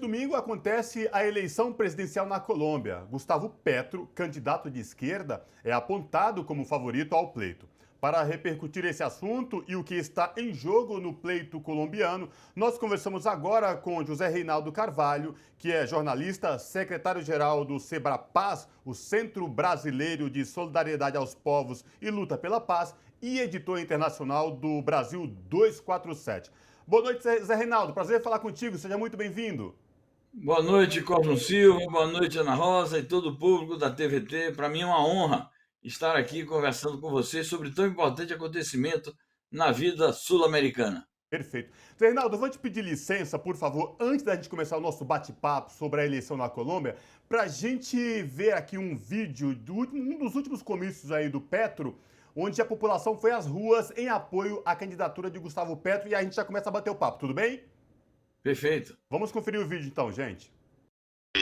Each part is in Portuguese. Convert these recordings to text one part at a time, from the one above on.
domingo acontece a eleição presidencial na Colômbia. Gustavo Petro, candidato de esquerda, é apontado como favorito ao pleito. Para repercutir esse assunto e o que está em jogo no pleito colombiano, nós conversamos agora com José Reinaldo Carvalho, que é jornalista, secretário-geral do Sebrapaz, o Centro Brasileiro de Solidariedade aos Povos e Luta pela Paz, e editor internacional do Brasil 247. Boa noite, Zé Reinaldo. Prazer em falar contigo. Seja muito bem-vindo. Boa noite, Cosmo Silva, boa noite, Ana Rosa e todo o público da TVT. Para mim é uma honra estar aqui conversando com vocês sobre tão importante acontecimento na vida sul-americana. Perfeito. Zé Reinaldo, eu vou te pedir licença, por favor, antes da gente começar o nosso bate-papo sobre a eleição na Colômbia, para a gente ver aqui um vídeo um dos últimos comícios aí do Petro, onde a população foi às ruas em apoio à candidatura de Gustavo Petro e a gente já começa a bater o papo, tudo bem? Perfeito. Vamos conferir o vídeo então, gente.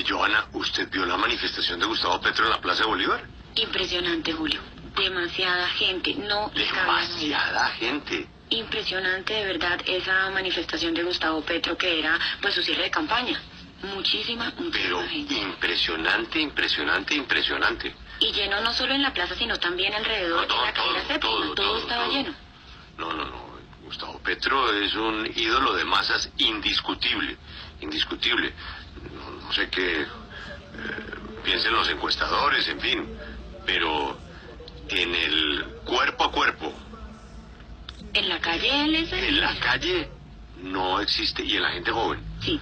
Johanna, ¿usted vio la manifestación de Gustavo Petro en la Plaza de Bolívar? Impresionante, Julio. Demasiada gente. No le cabe a nadie. Demasiada gente. Impresionante de verdad esa manifestación de Gustavo Petro que era pues su cierre de campaña. Muchísima Pero gente. impresionante, impresionante, impresionante. Y lleno no solo en la plaza, sino también alrededor de la calle Séptima. Todo estaba lleno. No. Gustavo Petro es un ídolo de masas indiscutible, indiscutible. No sé qué piensen los encuestadores, en fin, pero en el cuerpo a cuerpo, En la calle él es en la calle no existe, y en la gente joven Sí.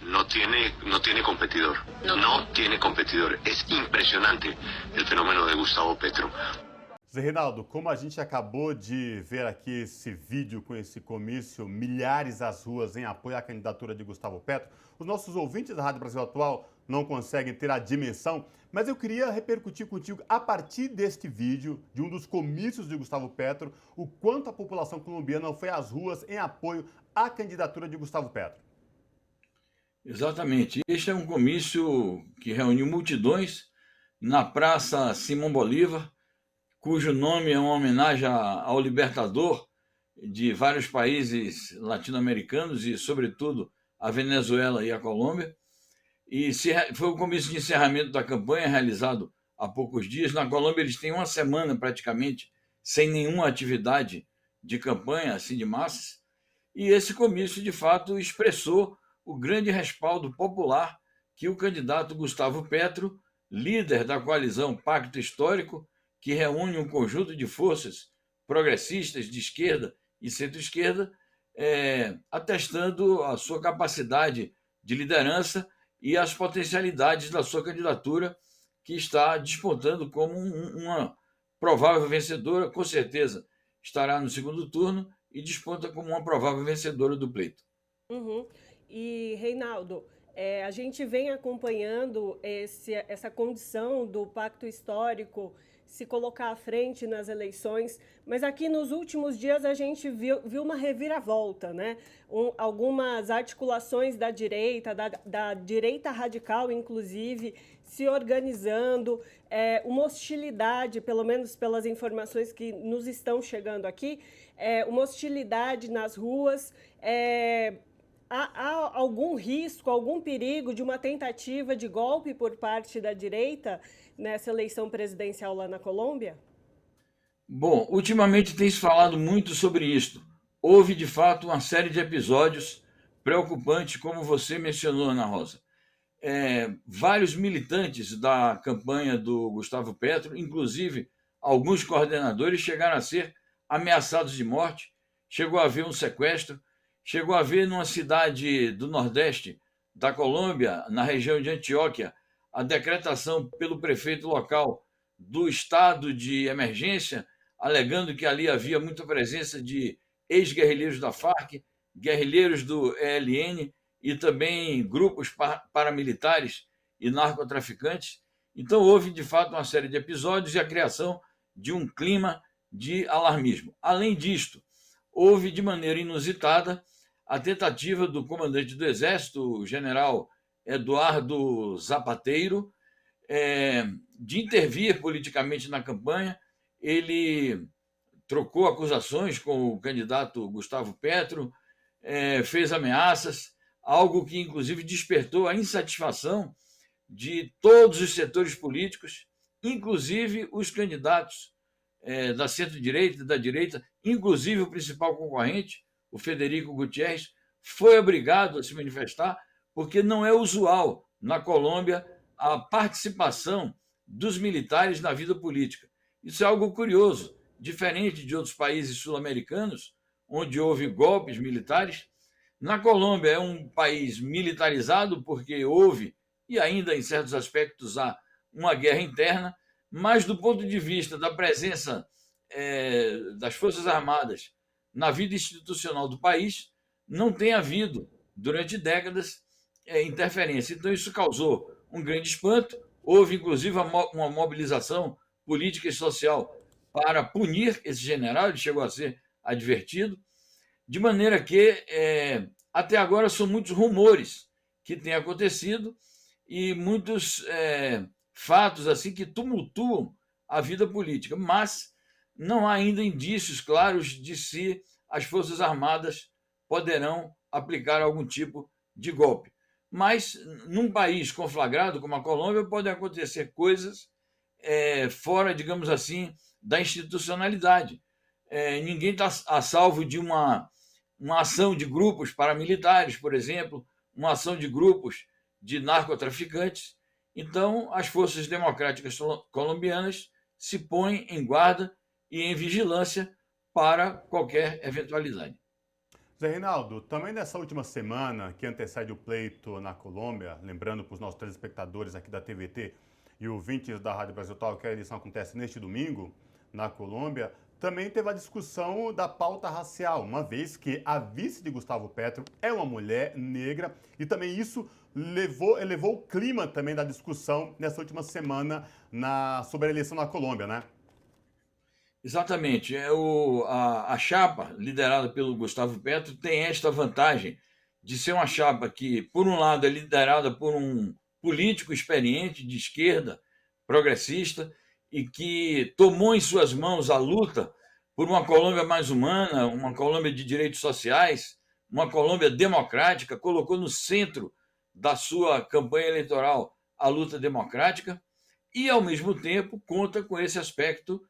no tiene competidor, No. no tiene competidor. Es impresionante el fenómeno de Gustavo Petro. Zé Reinaldo, como a gente acabou de ver aqui esse vídeo com esse comício, milhares às ruas em apoio à candidatura de Gustavo Petro, os nossos ouvintes da Rádio Brasil Atual não conseguem ter a dimensão, mas eu queria repercutir contigo, a partir deste vídeo, de um dos comícios de Gustavo Petro, o quanto a população colombiana foi às ruas em apoio à candidatura de Gustavo Petro. Exatamente. Este é um comício que reuniu multidões na Praça Simão Bolívar, cujo nome é uma homenagem ao libertador de vários países latino-americanos e, sobretudo, a Venezuela e a Colômbia. E foi o comício de encerramento da campanha realizado há poucos dias. Na Colômbia eles têm uma semana praticamente sem nenhuma atividade de campanha, assim, de massas. E esse comício, de fato, expressou o grande respaldo popular que o candidato Gustavo Petro, líder da coalizão Pacto Histórico, que reúne um conjunto de forças progressistas de esquerda e centro-esquerda, atestando a sua capacidade de liderança e as potencialidades da sua candidatura, que está despontando como uma provável vencedora, com certeza estará no segundo turno e desponta como uma provável vencedora do pleito. Uhum. E, Reinaldo, a gente vem acompanhando essa condição do pacto histórico se colocar à frente nas eleições, mas aqui nos últimos dias a gente viu uma reviravolta, né? Algumas articulações da direita radical, inclusive, se organizando, uma hostilidade, pelo menos pelas informações que nos estão chegando aqui, uma hostilidade nas ruas. Há algum risco, algum perigo de uma tentativa de golpe por parte da direita nessa eleição presidencial lá na Colômbia? Bom, ultimamente tem se falado muito sobre isto. Houve, de fato, uma série de episódios preocupantes, como você mencionou, Ana Rosa. Vários militantes da campanha do Gustavo Petro, inclusive alguns coordenadores, chegaram a ser ameaçados de morte, chegou a haver um sequestro, chegou a haver numa cidade do Nordeste da Colômbia, na região de Antioquia, a decretação pelo prefeito local do estado de emergência, alegando que ali havia muita presença de ex-guerrilheiros da Farc, guerrilheiros do ELN e também grupos paramilitares e narcotraficantes. Então houve, de fato, uma série de episódios e a criação de um clima de alarmismo. Além disto, houve, de maneira inusitada, a tentativa do comandante do Exército, o general Eduardo Zapateiro, de intervir politicamente na campanha. Ele trocou acusações com o candidato Gustavo Petro, fez ameaças, algo que, inclusive, despertou a insatisfação de todos os setores políticos, inclusive os candidatos da centro-direita e da direita, inclusive o principal concorrente, o Federico Gutierrez, foi obrigado a se manifestar, porque não é usual na Colômbia a participação dos militares na vida política. Isso é algo curioso, diferente de outros países sul-americanos, onde houve golpes militares. Na Colômbia é um país militarizado, porque houve, e ainda em certos aspectos há, uma guerra interna, mas do ponto de vista da presença das Forças Armadas na vida institucional do país, não tem havido, durante décadas, interferência. Então, isso causou um grande espanto. Houve, inclusive, uma mobilização política e social para punir esse general, ele chegou a ser advertido, de maneira que, até agora, são muitos rumores que têm acontecido e muitos fatos assim que tumultuam a vida política, mas não há ainda indícios claros de se as Forças Armadas poderão aplicar algum tipo de golpe. Mas, num país conflagrado como a Colômbia, podem acontecer coisas fora, digamos assim, da institucionalidade. Ninguém está a salvo de uma ação de grupos paramilitares, por exemplo, uma ação de grupos de narcotraficantes. Então, as forças democráticas colombianas se põem em guarda e em vigilância para qualquer eventualidade. Zé Reinaldo, também nessa última semana que antecede o pleito na Colômbia, lembrando para os nossos telespectadores aqui da TVT e ouvintes da Rádio Brasil Atual que a eleição acontece neste domingo na Colômbia, também teve a discussão da pauta racial, uma vez que a vice de Gustavo Petro é uma mulher negra e também isso elevou o clima também da discussão nessa última semana sobre a eleição na Colômbia, né? Exatamente. A chapa liderada pelo Gustavo Petro tem esta vantagem de ser uma chapa que, por um lado, é liderada por um político experiente de esquerda, progressista, e que tomou em suas mãos a luta por uma Colômbia mais humana, uma Colômbia de direitos sociais, uma Colômbia democrática, colocou no centro da sua campanha eleitoral a luta democrática e, ao mesmo tempo, conta com esse aspecto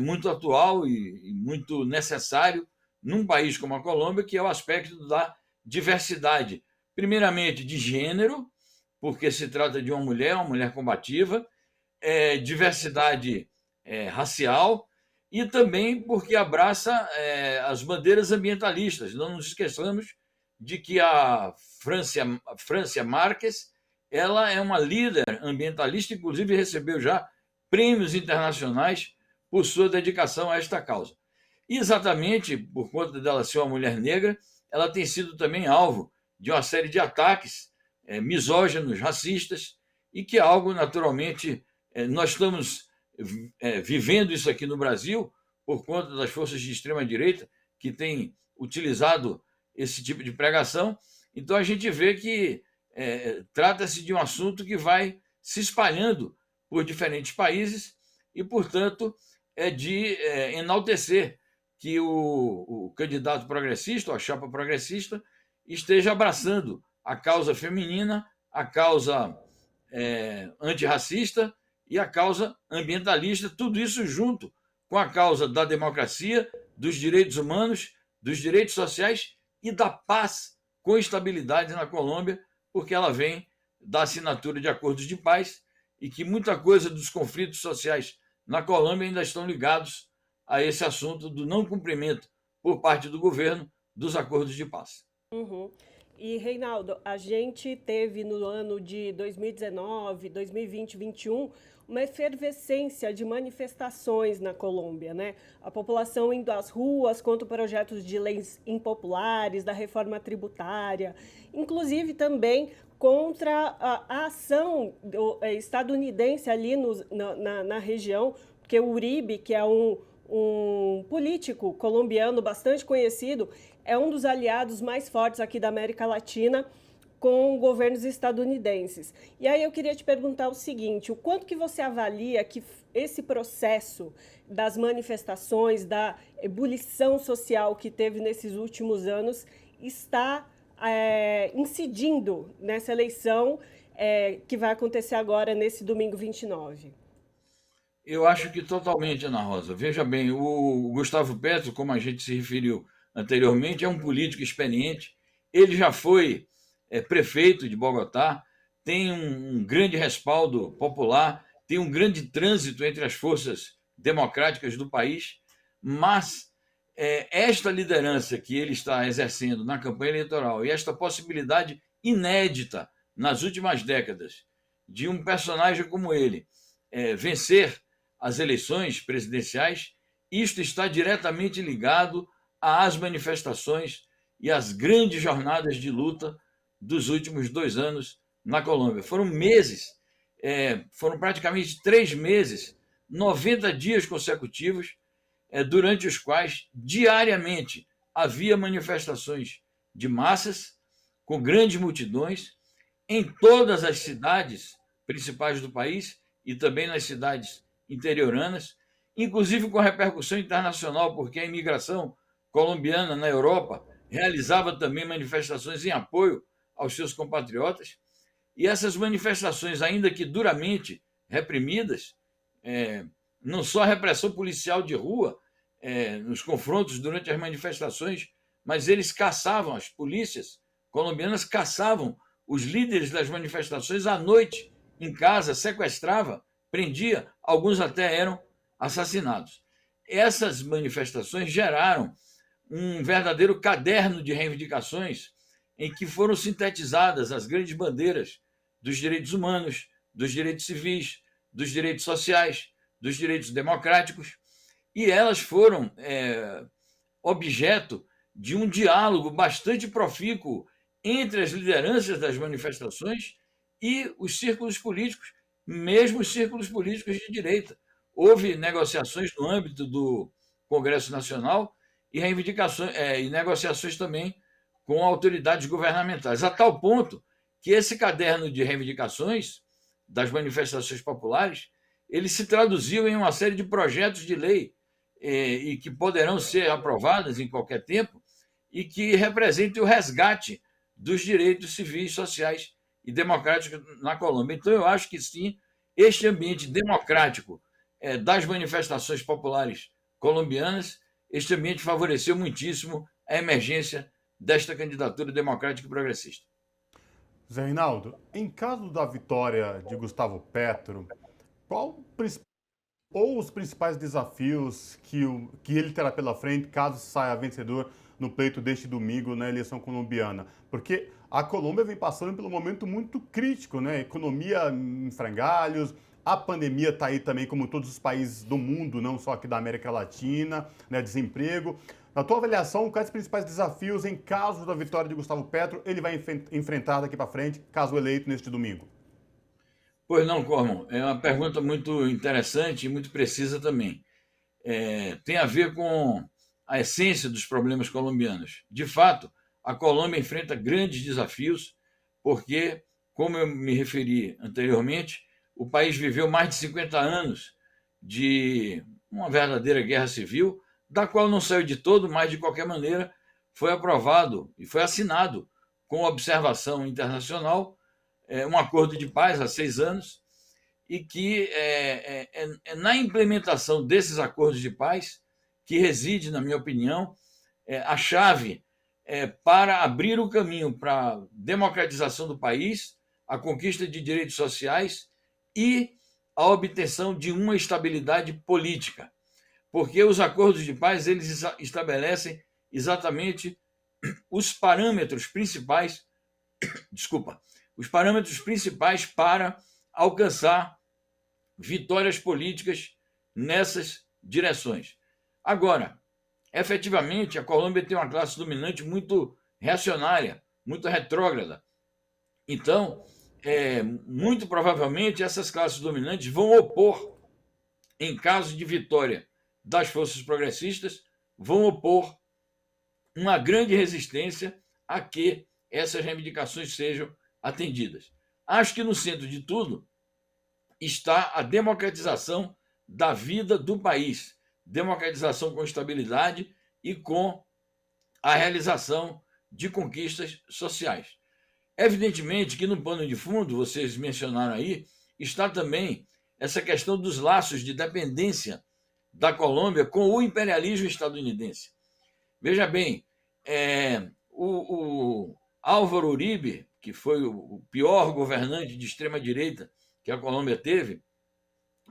muito atual e muito necessário num país como a Colômbia, que é o aspecto da diversidade. Primeiramente, de gênero, porque se trata de uma mulher combativa, diversidade racial e também porque abraça as bandeiras ambientalistas. Não nos esqueçamos de que a Francia Márquez ela é uma líder ambientalista, inclusive recebeu já prêmios internacionais por sua dedicação a esta causa. E exatamente por conta dela ser uma mulher negra, ela tem sido também alvo de uma série de ataques misóginos, racistas, e que é algo, naturalmente, nós estamos vivendo isso aqui no Brasil por conta das forças de extrema-direita que têm utilizado esse tipo de pregação. Então, a gente vê que trata-se de um assunto que vai se espalhando por diferentes países e, portanto, é de enaltecer que o candidato progressista, ou a chapa progressista, esteja abraçando a causa feminina, a causa antirracista e a causa ambientalista, tudo isso junto com a causa da democracia, dos direitos humanos, dos direitos sociais e da paz com estabilidade na Colômbia, porque ela vem da assinatura de acordos de paz e que muita coisa dos conflitos sociais na Colômbia ainda estão ligados a esse assunto do não cumprimento por parte do governo dos acordos de paz. Uhum. E, Reinaldo, a gente teve no ano de 2019, 2020, 2021, uma efervescência de manifestações na Colômbia, né? A população indo às ruas contra projetos de leis impopulares, da reforma tributária, inclusive também contra a ação estadunidense ali na região, porque o Uribe, que é um político colombiano bastante conhecido, é um dos aliados mais fortes aqui da América Latina com governos estadunidenses. E aí eu queria te perguntar o seguinte, o quanto que você avalia que esse processo das manifestações, da ebulição social que teve nesses últimos anos, está incidindo nessa eleição que vai acontecer agora nesse domingo 29? Eu acho que totalmente, Ana Rosa. Veja bem, o Gustavo Petro, como a gente se referiu anteriormente, é um político experiente. Ele já foi prefeito de Bogotá, tem um grande respaldo popular, tem um grande trânsito entre as forças democráticas do país, mas esta liderança que ele está exercendo na campanha eleitoral e esta possibilidade inédita nas últimas décadas de um personagem como ele vencer as eleições presidenciais, isto está diretamente ligado às manifestações e às grandes jornadas de luta dos últimos 2 anos na Colômbia. Foram meses, foram praticamente 3 meses, 90 dias consecutivos, durante os quais diariamente havia manifestações de massas, com grandes multidões, em todas as cidades principais do país e também nas cidades interioranas, inclusive com repercussão internacional, porque a imigração colombiana na Europa realizava também manifestações em apoio aos seus compatriotas, e essas manifestações, ainda que duramente reprimidas, não só a repressão policial de rua, nos confrontos durante as manifestações, mas eles caçavam, as polícias colombianas caçavam os líderes das manifestações à noite, em casa, sequestrava, prendia, alguns até eram assassinados. Essas manifestações geraram um verdadeiro caderno de reivindicações em que foram sintetizadas as grandes bandeiras dos direitos humanos, dos direitos civis, dos direitos sociais, dos direitos democráticos, e elas foram objeto de um diálogo bastante profícuo entre as lideranças das manifestações e os círculos políticos, mesmo os círculos políticos de direita. Houve negociações no âmbito do Congresso Nacional e reivindicações e negociações também com autoridades governamentais, a tal ponto que esse caderno de reivindicações das manifestações populares, ele se traduziu em uma série de projetos de lei e que poderão ser aprovadas em qualquer tempo e que representem o resgate dos direitos civis, sociais e democráticos na Colômbia. Então, eu acho que sim, este ambiente democrático das manifestações populares colombianas, este ambiente favoreceu muitíssimo a emergência desta candidatura democrática e progressista. Zé Reinaldo, em caso da vitória de Gustavo Petro, qual ou os principais desafios que ele terá pela frente caso saia vencedor no pleito deste domingo na eleição colombiana? Porque a Colômbia vem passando por um momento muito crítico, né? Economia em frangalhos, a pandemia está aí também, como todos os países do mundo, não só aqui da América Latina, né? Desemprego. Na tua avaliação, quais os principais desafios em caso da vitória de Gustavo Petro ele vai enfrentar daqui para frente, caso eleito neste domingo? Pois não, Cormon, é uma pergunta muito interessante e muito precisa também. Tem a ver com a essência dos problemas colombianos. De fato, a Colômbia enfrenta grandes desafios, porque, como eu me referi anteriormente, o país viveu mais de 50 anos de uma verdadeira guerra civil, da qual não saiu de todo, mas, de qualquer maneira, foi aprovado e foi assinado com observação internacional um acordo de paz há 6 anos, e que na implementação desses acordos de paz que reside, na minha opinião, a chave para abrir o caminho para a democratização do país, a conquista de direitos sociais e a obtenção de uma estabilidade política. Porque os acordos de paz eles estabelecem exatamente os parâmetros principais, os parâmetros principais para alcançar vitórias políticas nessas direções. Agora, efetivamente, a Colômbia tem uma classe dominante muito reacionária, muito retrógrada. Então, muito provavelmente, essas classes dominantes vão opor, em caso de vitória das forças progressistas, vão opor uma grande resistência a que essas reivindicações sejam atendidas. Acho que no centro de tudo está a democratização da vida do país, democratização com estabilidade e com a realização de conquistas sociais. Evidentemente que no pano de fundo, vocês mencionaram aí, está também essa questão dos laços de dependência da Colômbia com o imperialismo estadunidense. Veja bem, o Álvaro Uribe, que foi o pior governante de extrema-direita que a Colômbia teve,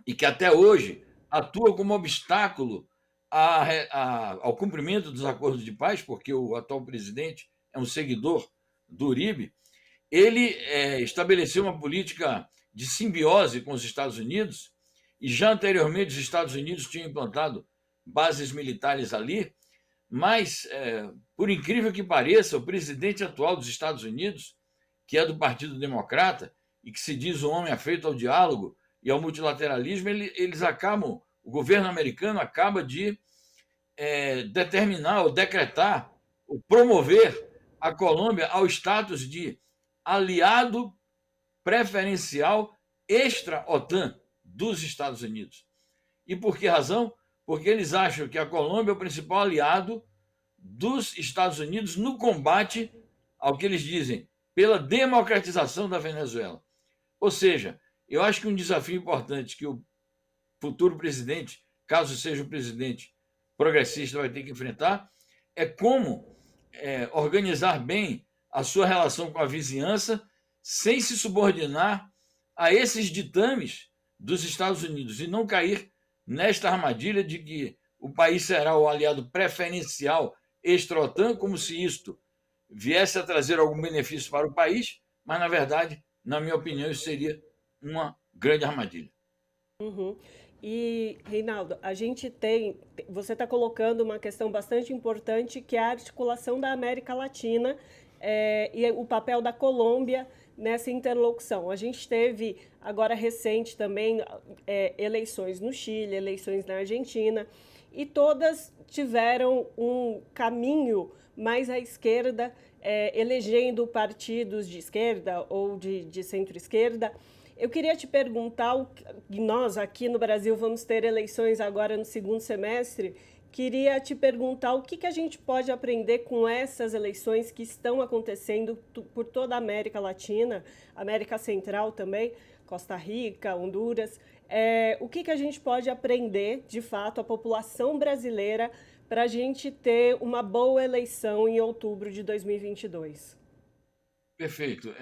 e que até hoje atua como obstáculo ao cumprimento dos acordos de paz, porque o atual presidente é um seguidor do Uribe, ele estabeleceu uma política de simbiose com os Estados Unidos, e já anteriormente os Estados Unidos tinham implantado bases militares ali, mas, por incrível que pareça, o presidente atual dos Estados Unidos, que é do Partido Democrata e que se diz um homem afeito ao diálogo e ao multilateralismo, o governo americano acaba de determinar ou decretar, ou promover a Colômbia ao status de aliado preferencial extra-OTAN dos Estados Unidos. E por que razão? Porque eles acham que a Colômbia é o principal aliado dos Estados Unidos no combate ao que eles dizem pela democratização da Venezuela. Ou seja, eu acho que um desafio importante que o futuro presidente, caso seja o presidente progressista, vai ter que enfrentar é como organizar bem a sua relação com a vizinhança sem se subordinar a esses ditames dos Estados Unidos e não cair nesta armadilha de que o país será o aliado preferencial extra-OTAN, como se isto viesse a trazer algum benefício para o país, mas, na verdade, na minha opinião, isso seria uma grande armadilha. Uhum. E, Reinaldo, você está colocando uma questão bastante importante, que é a articulação da América Latina e o papel da Colômbia nessa interlocução. A gente teve, agora recente também, eleições no Chile, eleições na Argentina, e todas tiveram um caminho mais à esquerda, elegendo partidos de esquerda ou de centro-esquerda. Eu queria te perguntar, nós aqui no Brasil vamos ter eleições agora no segundo semestre, queria te perguntar o que a gente pode aprender com essas eleições que estão acontecendo por toda a América Latina, América Central também, Costa Rica, Honduras. O que a gente pode aprender, de fato, a população brasileira, para a gente ter uma boa eleição em outubro de 2022? Perfeito.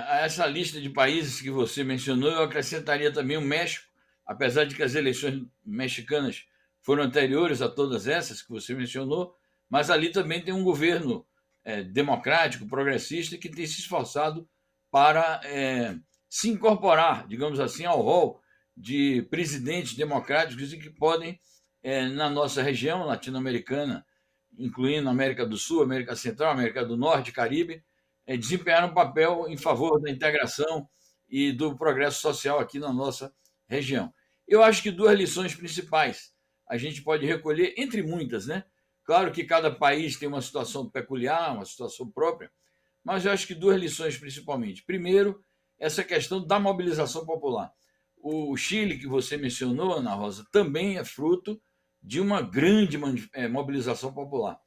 A essa lista de países que você mencionou, eu acrescentaria também o México, apesar de que as eleições mexicanas foram anteriores a todas essas que você mencionou, mas ali também tem um governo democrático, progressista, que tem se esforçado para se incorporar, digamos assim, ao rol de presidentes democráticos e que podem, na nossa região latino-americana, incluindo América do Sul, América Central, América do Norte, Caribe, desempenhar um papel em favor da integração e do progresso social aqui na nossa região. Eu acho que duas lições principais a gente pode recolher, entre muitas, né? Claro que cada país tem uma situação peculiar, uma situação própria, mas eu acho que duas lições principalmente. Primeiro, essa questão da mobilização popular. O Chile, que você mencionou, Ana Rosa, também é fruto de uma grande mobilização popular.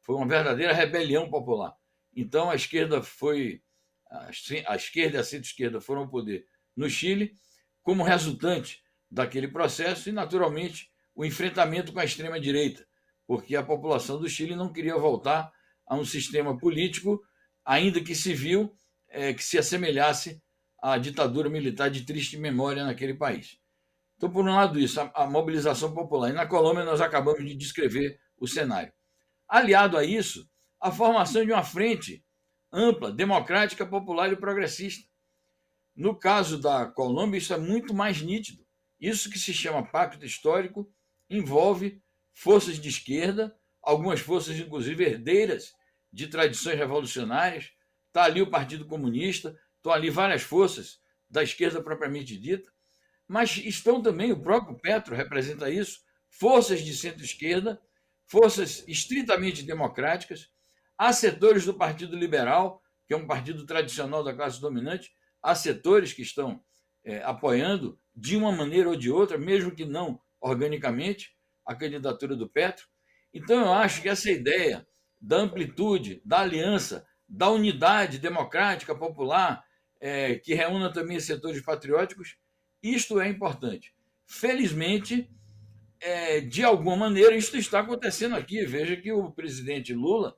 Foi uma verdadeira rebelião popular. Então, a esquerda e a centro-esquerda foram ao poder no Chile como resultante daquele processo e, naturalmente, o enfrentamento com a extrema-direita, porque a população do Chile não queria voltar a um sistema político, ainda que civil, que se assemelhasse à ditadura militar de triste memória naquele país. Então, por um lado, isso, a mobilização popular. E na Colômbia, nós acabamos de descrever o cenário. Aliado a isso, a formação de uma frente ampla, democrática, popular e progressista. No caso da Colômbia, isso é muito mais nítido. Isso que se chama pacto histórico envolve forças de esquerda, algumas forças, inclusive, herdeiras de tradições revolucionárias. Está ali o Partido Comunista, estão ali várias forças da esquerda propriamente dita, mas estão também, o próprio Petro representa isso, forças de centro-esquerda, forças estritamente democráticas. Há setores do Partido Liberal, que é um partido tradicional da classe dominante, há setores que estão apoiando, de uma maneira ou de outra, mesmo que não organicamente, a candidatura do Petro. Então, eu acho que essa ideia da amplitude, da aliança, da unidade democrática, popular, que reúna também setores patrióticos. Isto é importante. Felizmente, de alguma maneira, isso está acontecendo aqui. Veja que o presidente Lula,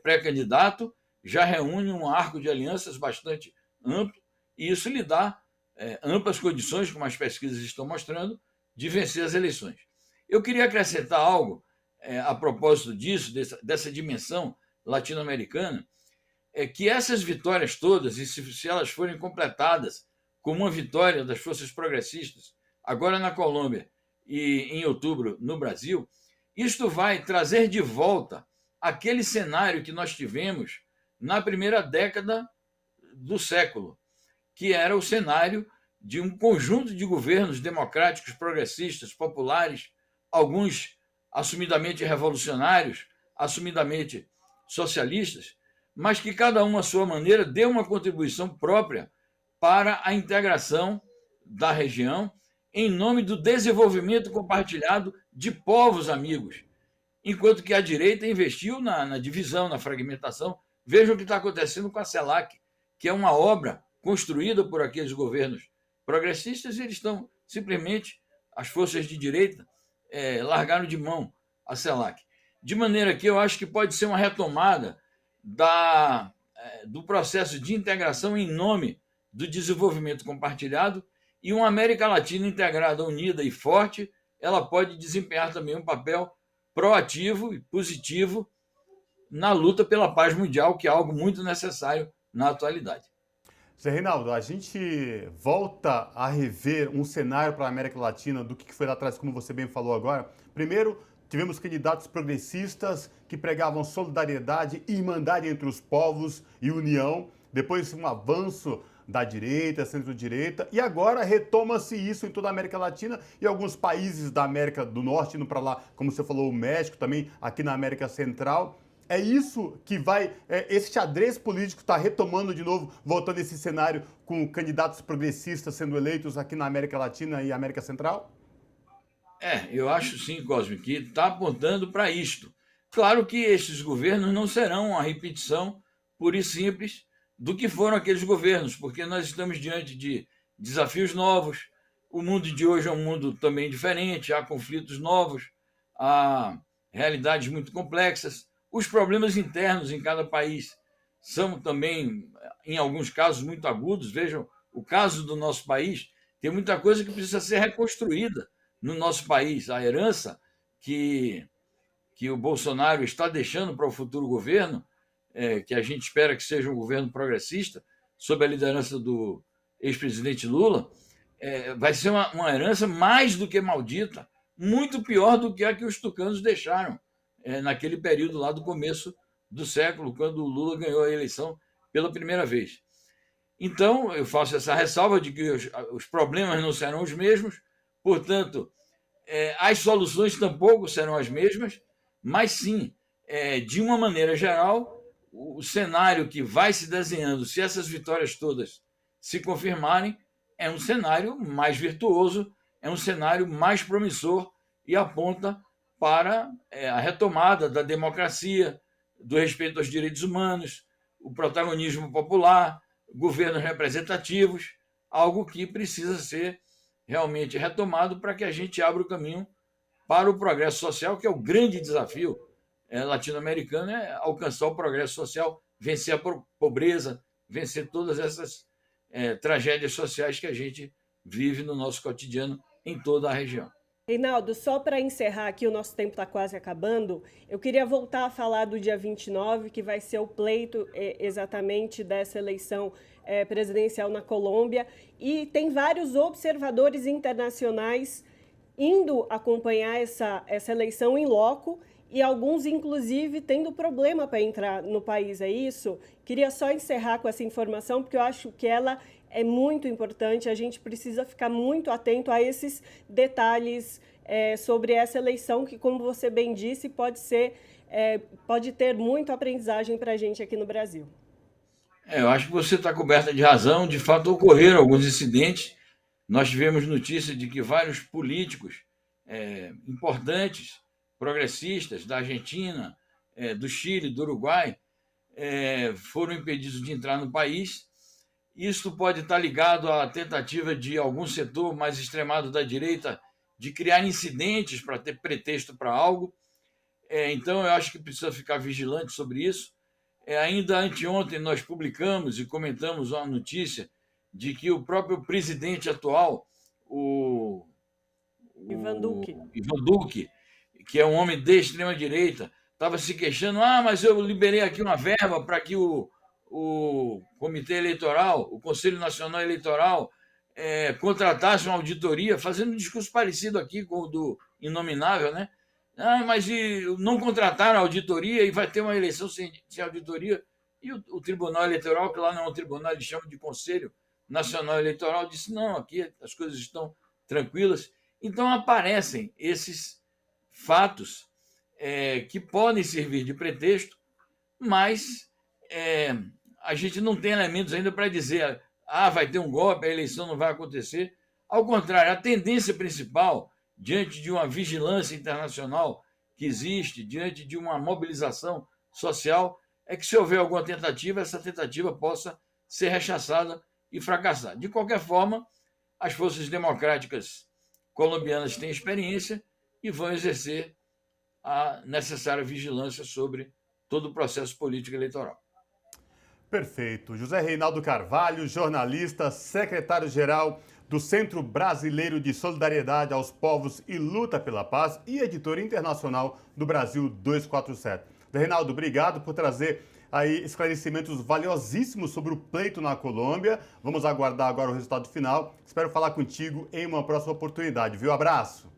pré-candidato, já reúne um arco de alianças bastante amplo, e isso lhe dá amplas condições, como as pesquisas estão mostrando, de vencer as eleições. Eu queria acrescentar algo a propósito disso, dessa dimensão latino-americana, que essas vitórias todas, e se elas forem completadas como uma vitória das forças progressistas, agora na Colômbia e em outubro no Brasil, isto vai trazer de volta aquele cenário que nós tivemos na primeira década do século, que era o cenário de um conjunto de governos democráticos, progressistas, populares, alguns assumidamente revolucionários, assumidamente socialistas, mas que cada um, à sua maneira, deu uma contribuição própria para a integração da região em nome do desenvolvimento compartilhado de povos amigos, enquanto que a direita investiu na divisão, na fragmentação. Vejam o que está acontecendo com a CELAC, que é uma obra construída por aqueles governos progressistas, e eles estão simplesmente, as forças de direita, largaram de mão a CELAC. De maneira que eu acho que pode ser uma retomada do processo de integração em nome do desenvolvimento compartilhado, e uma América Latina integrada, unida e forte, ela pode desempenhar também um papel proativo e positivo na luta pela paz mundial, que é algo muito necessário na atualidade. Zé Reinaldo, a gente volta a rever um cenário para a América Latina do que foi lá atrás, como você bem falou agora. Primeiro, tivemos candidatos progressistas que pregavam solidariedade e irmandade entre os povos e união. Depois, um avanço da direita, centro-direita, e agora retoma-se isso em toda a América Latina e alguns países da América do Norte, indo para lá, como você falou, o México, também aqui na América Central. É isso que vai, esse xadrez político está retomando de novo, voltando esse cenário com candidatos progressistas sendo eleitos aqui na América Latina e América Central? Eu acho sim, Cosme, que está apontando para isto. Claro que esses governos não serão a repetição pura e simples do que foram aqueles governos, porque nós estamos diante de desafios novos, o mundo de hoje é um mundo também diferente, há conflitos novos, há realidades muito complexas, os problemas internos em cada país são também, em alguns casos, muito agudos. Vejam, o caso do nosso país, tem muita coisa que precisa ser reconstruída no nosso país. A herança que o Bolsonaro está deixando para o futuro governo, que a gente espera que seja um governo progressista, sob a liderança do ex-presidente Lula, vai ser uma herança mais do que maldita, muito pior do que a que os tucanos deixaram naquele período lá do começo do século, quando o Lula ganhou a eleição pela primeira vez. Então, eu faço essa ressalva de que os problemas não serão os mesmos, portanto, as soluções tampouco serão as mesmas, mas sim, de uma maneira geral, o cenário que vai se desenhando, se essas vitórias todas se confirmarem, é um cenário mais virtuoso, é um cenário mais promissor e aponta para a retomada da democracia, do respeito aos direitos humanos, o protagonismo popular, governos representativos, algo que precisa ser realmente retomado para que a gente abra o caminho para o progresso social, que é o grande desafio latino-americano, é alcançar o progresso social, vencer a pobreza, vencer todas essas tragédias sociais que a gente vive no nosso cotidiano em toda a região. Reinaldo, só para encerrar aqui, o nosso tempo está quase acabando, eu queria voltar a falar do dia 29, que vai ser o pleito exatamente dessa eleição presidencial na Colômbia, e tem vários observadores internacionais indo acompanhar essa eleição em loco, e alguns, inclusive, tendo problema para entrar no país, é isso? Queria só encerrar com essa informação, porque eu acho que ela é muito importante, a gente precisa ficar muito atento a esses detalhes sobre essa eleição, que, como você bem disse, pode ter muita aprendizagem para a gente aqui no Brasil. Eu acho que você está coberta de razão, de fato ocorreram alguns incidentes, nós tivemos notícia de que vários políticos importantes, progressistas da Argentina, do Chile, do Uruguai, foram impedidos de entrar no país. Isso pode estar ligado à tentativa de algum setor mais extremado da direita de criar incidentes para ter pretexto para algo. Então, eu acho que precisa ficar vigilante sobre isso. Ainda anteontem, nós publicamos e comentamos uma notícia de que o próprio presidente atual, Ivan Duque, que é um homem de extrema-direita, estava se queixando, mas eu liberei aqui uma verba para que o Comitê Eleitoral, o Conselho Nacional Eleitoral, contratasse uma auditoria, fazendo um discurso parecido aqui com o do Inominável, né? Mas não contrataram a auditoria e vai ter uma eleição sem auditoria. E o Tribunal Eleitoral, que lá não é um tribunal, eles chamam de Conselho Nacional Eleitoral, disse, não, aqui as coisas estão tranquilas. Então, aparecem esses fatos que podem servir de pretexto, mas a gente não tem elementos ainda para dizer vai ter um golpe, a eleição não vai acontecer. Ao contrário, a tendência principal, diante de uma vigilância internacional que existe, diante de uma mobilização social, é que se houver alguma tentativa, essa tentativa possa ser rechaçada e fracassar. De qualquer forma, as forças democráticas colombianas têm experiência e vão exercer a necessária vigilância sobre todo o processo político eleitoral. Perfeito. José Reinaldo Carvalho, jornalista, secretário-geral do Centro Brasileiro de Solidariedade aos Povos e Luta pela Paz e editor internacional do Brasil 247. Reinaldo, obrigado por trazer aí esclarecimentos valiosíssimos sobre o pleito na Colômbia. Vamos aguardar agora o resultado final. Espero falar contigo em uma próxima oportunidade, viu? Abraço.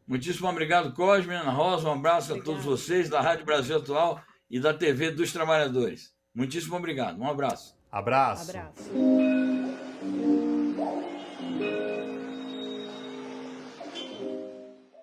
Muitíssimo obrigado, Cosme, Ana Rosa. Um abraço a todos vocês da Rádio Brasil Atual e da TV dos Trabalhadores. Muitíssimo obrigado. Um abraço. Abraço. Abraço.